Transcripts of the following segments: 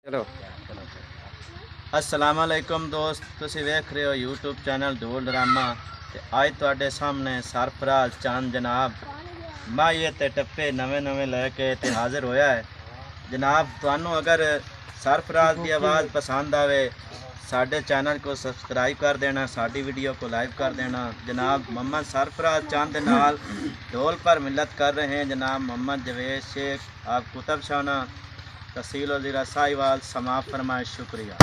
चलो अस्सलाम वालेकुम दोस्त, तुसी वेख रहे हो यूट्यूब चैनल धूल ड्रामा। ते आज तुहाडे सामने सरफराज चंद जनाब माहिए ते टप्पे नवे नवे लैके ते हाजिर होया है। जनाब तुहानू अगर सरफराज की आवाज़ पसंद आवे साडे चैनल को सब्सक्राइब कर देना, साडी वीडियो को लाइक कर देना। जनाब मोहम्मद सरफराज चंद नाल ढोल पर मिलत कर रहे हैं जनाब मोहम्मद जवेद शेख आप कुतुब शाना तहसील ज़िला साहिवाल। समाप्त फरमाए, शुक्रिया।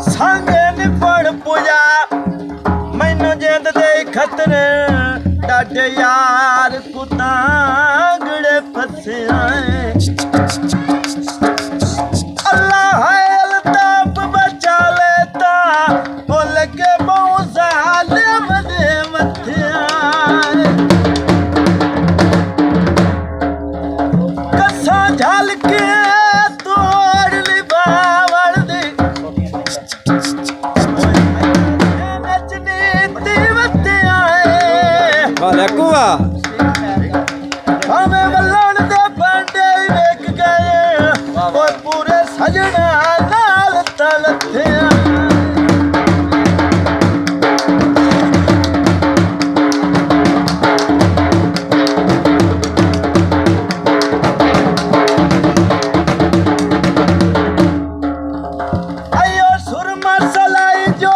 संगे निपड़ पूजा मैनू जिंद दे खतरे डाडे यार कुतांगड़े फसे अल्लाह अल्ताफ बचा लेता बोल के बहुत जालिम दे मथे कसा झल के हमें वल्लन दे पांडे वेख गए और पूरे सजना नाल तलथे आयो सुरमा सलाई जो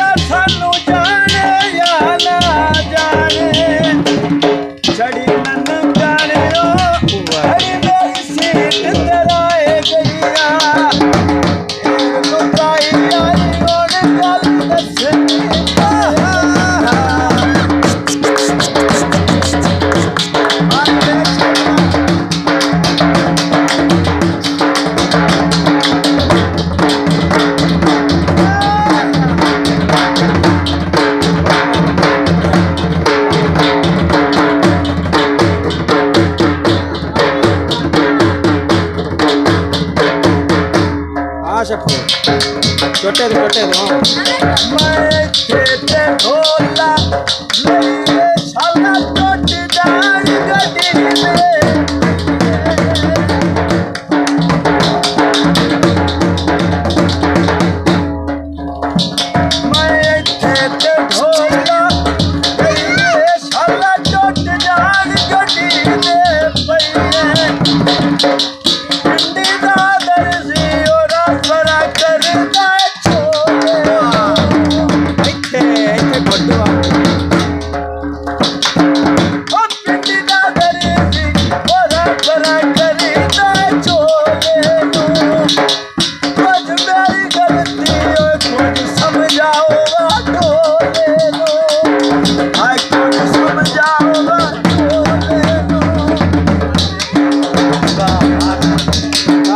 या सानू जाने या ना जाने छड़ी नन जाने ओ हरी मेरी सीट तराए गईया मुकाई आई और गल दसनी छोटे दो मैं खेते ढोला मेरे साला टूट जाए गड्डी में मैं खेते ढोला मेरे साला टूट जाए गड्डी में पईए पिंडी दा दर्जी और फरा करदा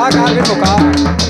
आगे